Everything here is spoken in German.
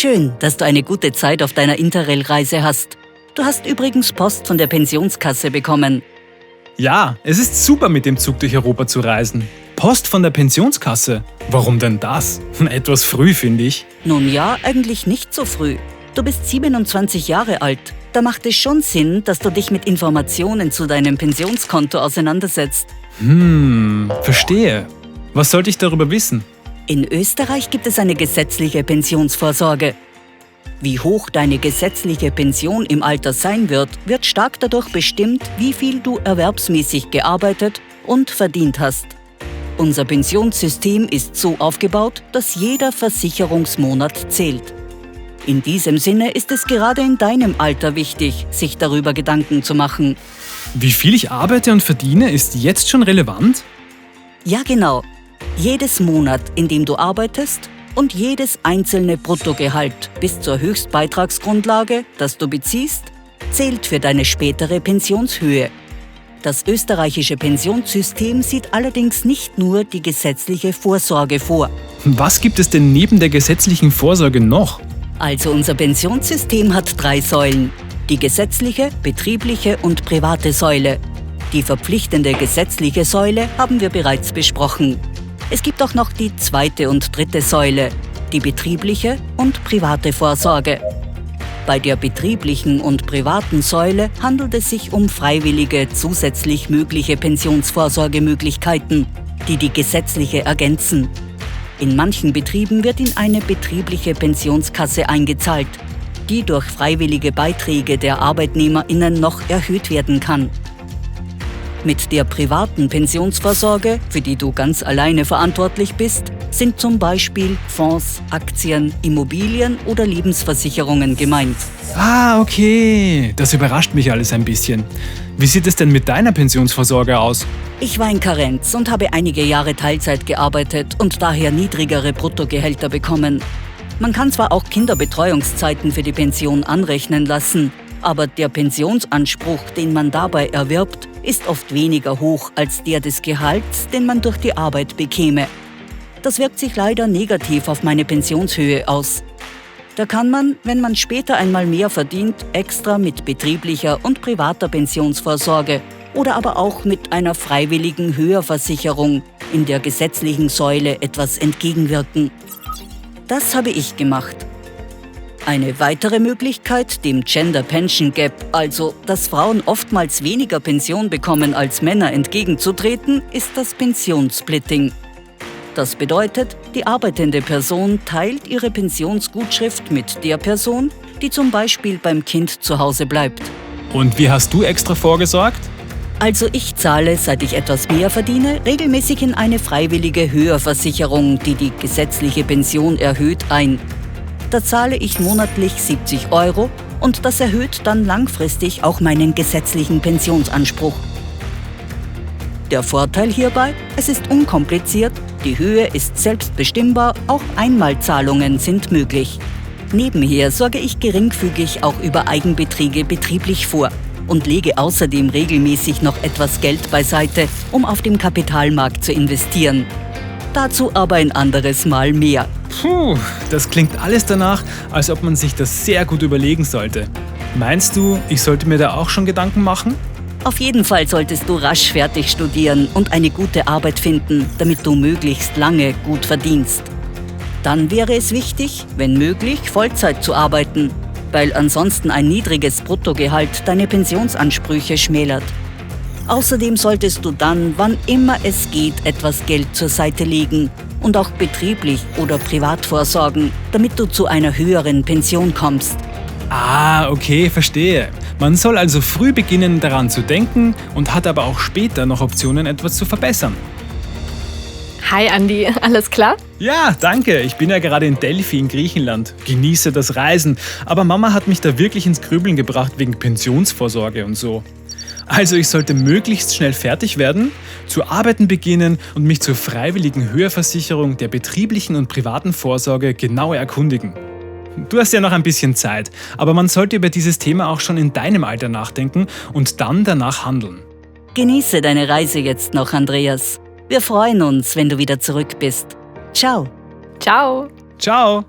Schön, dass du eine gute Zeit auf deiner Interrail-Reise hast. Du hast übrigens Post von der Pensionskasse bekommen. Ja, es ist super, mit dem Zug durch Europa zu reisen. Post von der Pensionskasse? Warum denn das? Etwas früh, finde ich. Nun ja, eigentlich nicht so früh. Du bist 27 Jahre alt. Da macht es schon Sinn, dass du dich mit Informationen zu deinem Pensionskonto auseinandersetzt. Verstehe. Was sollte ich darüber wissen? In Österreich gibt es eine gesetzliche Pensionsvorsorge. Wie hoch deine gesetzliche Pension im Alter sein wird, wird stark dadurch bestimmt, wie viel du erwerbsmäßig gearbeitet und verdient hast. Unser Pensionssystem ist so aufgebaut, dass jeder Versicherungsmonat zählt. In diesem Sinne ist es gerade in deinem Alter wichtig, sich darüber Gedanken zu machen. Wie viel ich arbeite und verdiene, ist jetzt schon relevant? Ja, genau. Jedes Monat, in dem du arbeitest, und jedes einzelne Bruttogehalt bis zur Höchstbeitragsgrundlage, das du beziehst, zählt für deine spätere Pensionshöhe. Das österreichische Pensionssystem sieht allerdings nicht nur die gesetzliche Vorsorge vor. Was gibt es denn neben der gesetzlichen Vorsorge noch? Also unser Pensionssystem hat 3 Säulen: die gesetzliche, betriebliche und private Säule. Die verpflichtende gesetzliche Säule haben wir bereits besprochen. Es gibt auch noch die 2. und 3. Säule, die betriebliche und private Vorsorge. Bei der betrieblichen und privaten Säule handelt es sich um freiwillige, zusätzlich mögliche Pensionsvorsorgemöglichkeiten, die die gesetzliche ergänzen. In manchen Betrieben wird in eine betriebliche Pensionskasse eingezahlt, die durch freiwillige Beiträge der ArbeitnehmerInnen noch erhöht werden kann. Mit der privaten Pensionsvorsorge, für die du ganz alleine verantwortlich bist, sind zum Beispiel Fonds, Aktien, Immobilien oder Lebensversicherungen gemeint. Ah, okay. Das überrascht mich alles ein bisschen. Wie sieht es denn mit deiner Pensionsvorsorge aus? Ich war in Karenz und habe einige Jahre Teilzeit gearbeitet und daher niedrigere Bruttogehälter bekommen. Man kann zwar auch Kinderbetreuungszeiten für die Pension anrechnen lassen, aber der Pensionsanspruch, den man dabei erwirbt, ist oft weniger hoch als der des Gehalts, den man durch die Arbeit bekäme. Das wirkt sich leider negativ auf meine Pensionshöhe aus. Da kann man, wenn man später einmal mehr verdient, extra mit betrieblicher und privater Pensionsvorsorge oder aber auch mit einer freiwilligen Höherversicherung in der gesetzlichen Säule etwas entgegenwirken. Das habe ich gemacht. Eine weitere Möglichkeit, dem Gender Pension Gap, also dass Frauen oftmals weniger Pension bekommen als Männer, entgegenzutreten, ist das Pensionssplitting. Das bedeutet, die arbeitende Person teilt ihre Pensionsgutschrift mit der Person, die zum Beispiel beim Kind zu Hause bleibt. Und wie hast du extra vorgesorgt? Also ich zahle, seit ich etwas mehr verdiene, regelmäßig in eine freiwillige Höherversicherung, die die gesetzliche Pension erhöht, ein. Da zahle ich monatlich 70 € und das erhöht dann langfristig auch meinen gesetzlichen Pensionsanspruch. Der Vorteil hierbei: es ist unkompliziert, die Höhe ist selbstbestimmbar, auch Einmalzahlungen sind möglich. Nebenher sorge ich geringfügig auch über Eigenbeträge betrieblich vor und lege außerdem regelmäßig noch etwas Geld beiseite, um auf dem Kapitalmarkt zu investieren. Dazu aber ein anderes Mal mehr. Puh, das klingt alles danach, als ob man sich das sehr gut überlegen sollte. Meinst du, ich sollte mir da auch schon Gedanken machen? Auf jeden Fall solltest du rasch fertig studieren und eine gute Arbeit finden, damit du möglichst lange gut verdienst. Dann wäre es wichtig, wenn möglich, Vollzeit zu arbeiten, weil ansonsten ein niedriges Bruttogehalt deine Pensionsansprüche schmälert. Außerdem solltest du dann, wann immer es geht, etwas Geld zur Seite legen und auch betrieblich oder privat vorsorgen, damit du zu einer höheren Pension kommst. Ah, okay, verstehe. Man soll also früh beginnen, daran zu denken und hat aber auch später noch Optionen, etwas zu verbessern. Hi Andi, alles klar? Ja, danke. Ich bin ja gerade in Delphi in Griechenland. Genieße das Reisen. Aber Mama hat mich da wirklich ins Grübeln gebracht wegen Pensionsvorsorge und so. Also ich sollte möglichst schnell fertig werden, zu arbeiten beginnen und mich zur freiwilligen Höherversicherung der betrieblichen und privaten Vorsorge genau erkundigen. Du hast ja noch ein bisschen Zeit, aber man sollte über dieses Thema auch schon in deinem Alter nachdenken und dann danach handeln. Genieße deine Reise jetzt noch, Andreas. Wir freuen uns, wenn du wieder zurück bist. Ciao. Ciao. Ciao.